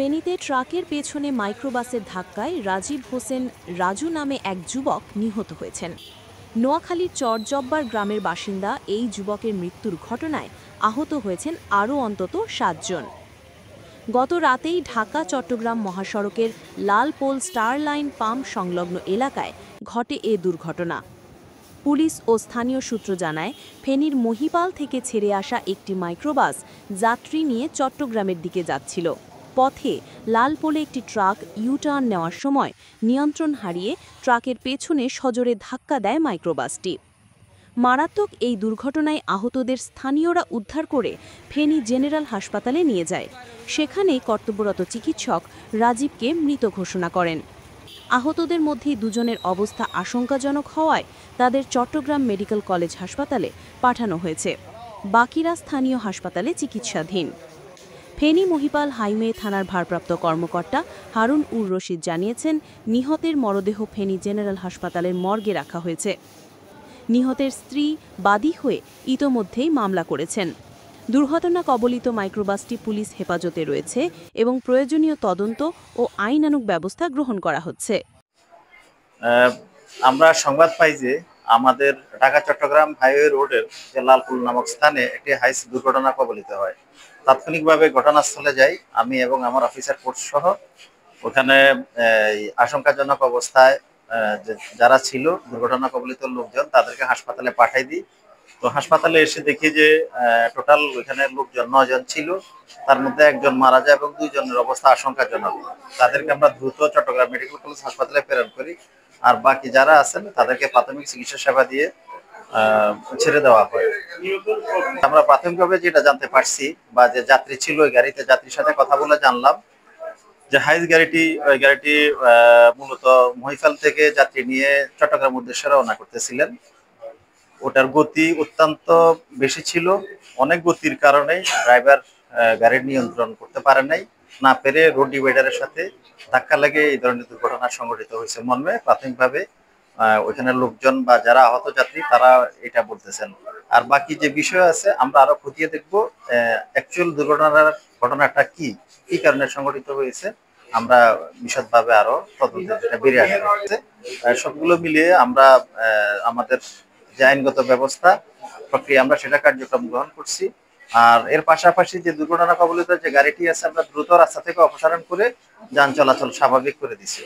ফেনীতে ট্রাকের পেছনে মাইক্রোবাসের ধাক্কায় রাজীব হোসেন রাজু নামে এক যুবক নিহত হয়েছেন। নোয়াখালীর চরজব্বার গ্রামের বাসিন্দা এই যুবকের মৃত্যুর ঘটনায় আহত হয়েছেন আরও অন্তত ৭ জন। গত রাতেই ঢাকা-চট্টগ্রাম মহাসড়কের লালপোল স্টার লাইন পাম্প সংলগ্ন এলাকায় ঘটে এ দুর্ঘটনা। পুলিশ ও স্থানীয় সূত্র জানায়, ফেনীর মহিপাল থেকে ছেড়ে আসা একটি মাইক্রোবাস যাত্রী নিয়ে চট্টগ্রামের দিকে যাচ্ছিল। পথে লালপোলে একটি ট্রাক ইউটার্ন নেওয়ার সময় নিয়ন্ত্রণ হারিয়ে ট্রাকের পেছনে সজোরে ধাক্কা দেয় মাইক্রোবাসটি। মারাত্মক এই দুর্ঘটনায় আহতদের স্থানীয়রা উদ্ধার করে ফেনী জেনারেল হাসপাতালে নিয়ে যায়। সেখানেই কর্তব্যরত চিকিৎসক রাজীবকে মৃত ঘোষণা করেন। আহতদের মধ্যে দুজনের অবস্থা আশঙ্কাজনক হওয়ায় তাদের চট্টগ্রাম মেডিকেল কলেজ হাসপাতালে পাঠানো হয়েছে। বাকিরা স্থানীয় হাসপাতালে চিকিৎসাধীন। ফেনী মহিপাল হাইওয়ে থানার ভারপ্রাপ্ত কর্মকর্তা হারুন উর রশিদ জানিয়েছেন, নিহতের মরদেহ ফেনী জেনারেল হাসপাতালের মর্গে রাখা হয়েছে। নিহতের স্ত্রী বাদী হয়ে ইতোমধ্যেই মামলা করেছেন। দুর্ঘটনা কবলিত মাইক্রোবাসটি পুলিশ হেফাজতে রয়েছে এবং প্রয়োজনীয় তদন্ত ও আইনানুগ ব্যবস্থা গ্রহণ করা হচ্ছে। আমরা সংবাদ পাই যে আমাদের ঢাকা চট্টগ্রাম হাইওয়ে রোডের যে লালপুল নামক স্থানে একটি হাইস দুর্ঘটনা কবলিত হয়। তাৎক্ষণিকভাবে ঘটনাস্থলে যাই আমি এবং আমার অফিসার ফোর্স সহ। ওখানে আশঙ্কাজনক অবস্থায় যারা ছিল দুর্ঘটনা কবলিত লোকজন তাদেরকে হাসপাতালে পাঠাই দিই। তো হাসপাতালে এসে দেখি যে টোটাল ওইখানে লোকজন 9 জন ছিল, তার মধ্যে একজন মারা যায় এবং 2 জনের অবস্থা আশঙ্কাজনক। তাদেরকে আমরা দ্রুত চট্টগ্রাম মেডিকেল কলেজ হাসপাতালে প্রেরণ করি, আর বাকি যারা আছেন তাদেরকে প্রাথমিক চিকিৎসা সেবা দিয়ে ছেড়ে দেওয়া হয়। আমরা প্রাথমিকভাবে যেটা জানতে পারছি বা যে যাত্রী ছিল ওই গাড়িতে, যাত্রীর সাথে কথা বলে জানলাম যে হাইস গাড়িটি মূলত মহিপাল থেকে যাত্রী নিয়ে চট্টগ্রাম উদ্দেশ্যে রওনা করতেছিলেন। ওটার গতি অত্যন্ত বেশি ছিল। অনেক গতির কারণে ড্রাইভার গাড়ির নিয়ন্ত্রণ করতে পারে নাই, না পেরে রোড ডিভাইডারের সাথে ধাক্কা লেগে এই ধরনের দুর্ঘটনা সংঘটিত হয়েছে মর্মে প্রাথমিকভাবে ওইখানে লোকজন বা যারা আহত যাত্রী তারা এটা বলতেছেন। আর বাকি যে বিষয় আছে আমরা আরো খতিয়ে দেখবো অ্যাকচুয়াল ঘটনাটা কি কারণে সংঘটিত হয়েছে, আমরা বিশদভাবে আরো তদন্তে বেরিয়ে আসছে। সবগুলো মিলিয়ে আমরা আমাদের যে আইনগত ব্যবস্থা প্রক্রিয়া আমরা সেটা কার্যক্রম গ্রহণ করছি। আর এর পাশাপাশি যে দুর্ঘটনা কবলিত যে গাড়িটি আছে আমরা দ্রুত রাস্তা থেকে অপসারণ করে যান চলাচল স্বাভাবিক করে দিছি।